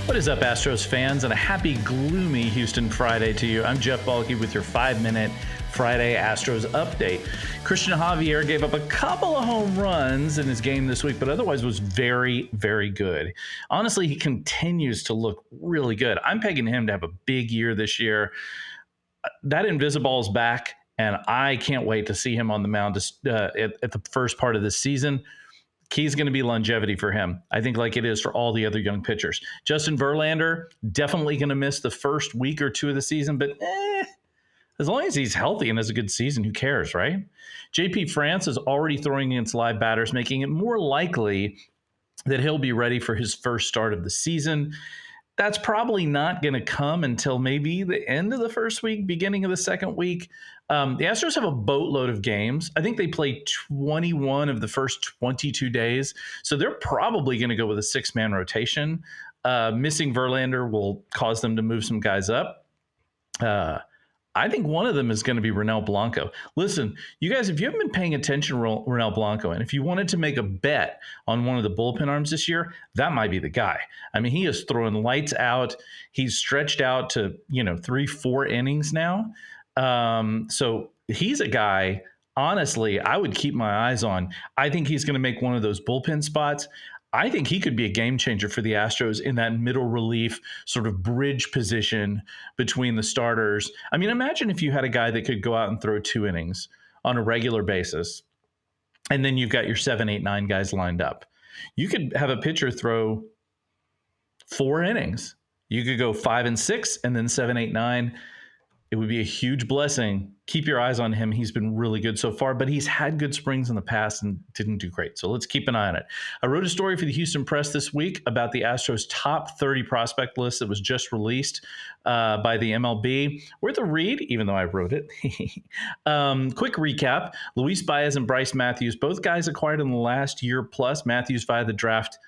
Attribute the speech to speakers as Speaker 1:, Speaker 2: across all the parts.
Speaker 1: What is up, Astros fans, and a happy, gloomy Houston Friday to you. I'm Jeff Balke with your 5-minute Friday Astros update. Christian Javier gave up a couple of home runs in his game this week, but otherwise was very, very good. Honestly, he continues to look really good. I'm pegging him to have a big year this year. That Invisiball's back, and I can't wait to see him on the mound at the first part of this season. Key's going to be longevity for him, I think, like it is for all the other young pitchers. Justin Verlander, definitely going to miss the first week or two of the season, but as long as he's healthy and has a good season, who cares, right? JP France is already throwing against live batters, making it more likely that he'll be ready for his first start of the season. That's probably not going to come until maybe the end of the first week, beginning of the second week. The Astros have a boatload of games. I think they play 21 of the first 22 days. So they're probably going to go with a 6-man rotation. Missing Verlander will cause them to move some guys up. I think one of them is going to be Ronel Blanco. Listen, you guys, if you haven't been paying attention to Ronel Blanco, and if you wanted to make a bet on one of the bullpen arms this year, that might be the guy. I mean, he is throwing lights out. He's stretched out to, 3-4 innings now. So he's a guy, honestly, I would keep my eyes on. I think he's going to make one of those bullpen spots. I think he could be a game changer for the Astros in that middle relief sort of bridge position between the starters. I mean, imagine if you had a guy that could go out and throw 2 innings on a regular basis, and then you've got your 7, 8, 9 guys lined up. You could have a pitcher throw 4 innings. You could go 5 and 6 and then 7, 8, 9. It would be a huge blessing. Keep your eyes on him. He's been really good so far, but he's had good springs in the past and didn't do great. So let's keep an eye on it. I wrote a story for the Houston Press this week about the Astros top 30 prospect list that was just released by the MLB. Worth a read, even though I wrote it. Quick recap. Luis Baez and Bryce Matthews, both guys acquired in the last year plus. Matthews via the draft,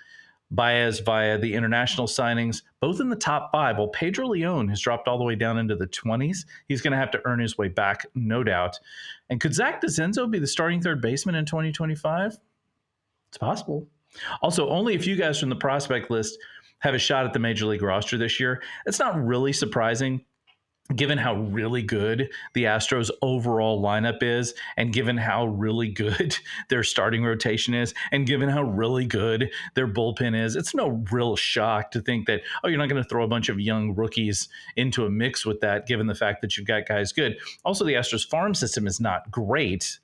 Speaker 1: Baez via the international signings, both in the top 5. Well, Pedro Leon has dropped all the way down into the 20s. He's going to have to earn his way back, no doubt. And could Zach DeZenzo be the starting third baseman in 2025? It's possible. Also, only a few guys from the prospect list have a shot at the major league roster this year. It's not really surprising, given how really good the Astros overall lineup is, and given how really good their starting rotation is, and given how really good their bullpen is. It's no real shock to think that, you're not going to throw a bunch of young rookies into a mix with that, given the fact that you've got guys good. Also, the Astros farm system is not great,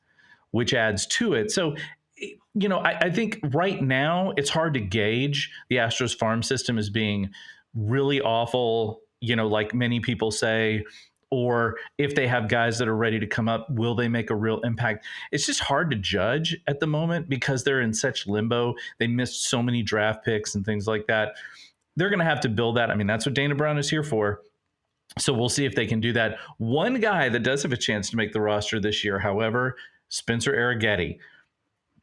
Speaker 1: which adds to it. So, I think right now it's hard to gauge the Astros farm system as being really awful, like many people say, or if they have guys that are ready to come up, will they make a real impact? It's just hard to judge at the moment because they're in such limbo. They missed so many draft picks and things like that. They're going to have to build that. I mean, that's what Dana Brown is here for. So we'll see if they can do that. One guy that does have a chance to make the roster this year, however, Spencer Arrighetti.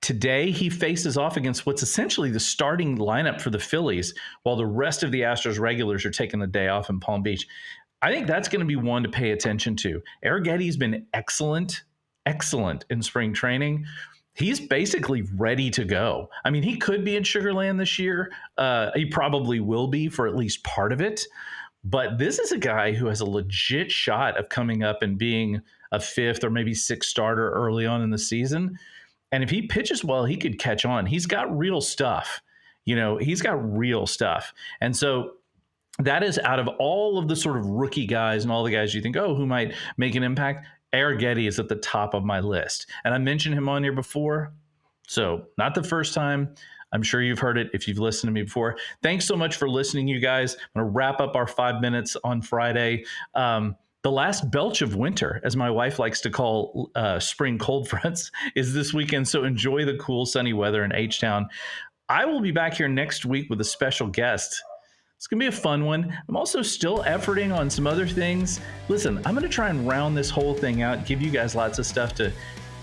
Speaker 1: Today, he faces off against what's essentially the starting lineup for the Phillies, while the rest of the Astros regulars are taking the day off in Palm Beach. I think that's going to be one to pay attention to. Arrighetti's been excellent in spring training. He's basically ready to go. I mean, he could be in Sugar Land this year. He probably will be for at least part of it. But this is a guy who has a legit shot of coming up and being a 5th or maybe 6th starter early on in the season. And if he pitches well, he could catch on. He's got real stuff. He's got real stuff. And so that is out of all of the sort of rookie guys and all the guys you think, who might make an impact, Arrighetti is at the top of my list. And I mentioned him on here before. So not the first time. I'm sure you've heard it if you've listened to me before. Thanks so much for listening, you guys. I'm going to wrap up our 5 minutes on Friday. The last belch of winter, as my wife likes to call spring cold fronts, is this weekend. So enjoy the cool, sunny weather in H-Town. I will be back here next week with a special guest. It's going to be a fun one. I'm also still efforting on some other things. Listen, I'm going to try and round this whole thing out, give you guys lots of stuff to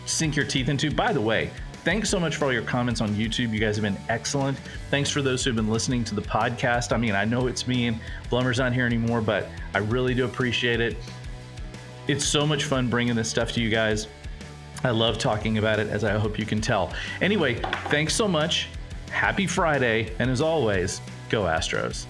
Speaker 1: sink your teeth into. By the way, thanks so much for all your comments on YouTube. You guys have been excellent. Thanks for those who have been listening to the podcast. I mean, I know it's me and Blummer's not here anymore, but I really do appreciate it. It's so much fun bringing this stuff to you guys. I love talking about it, as I hope you can tell. Anyway, thanks so much. Happy Friday. And as always, go Astros.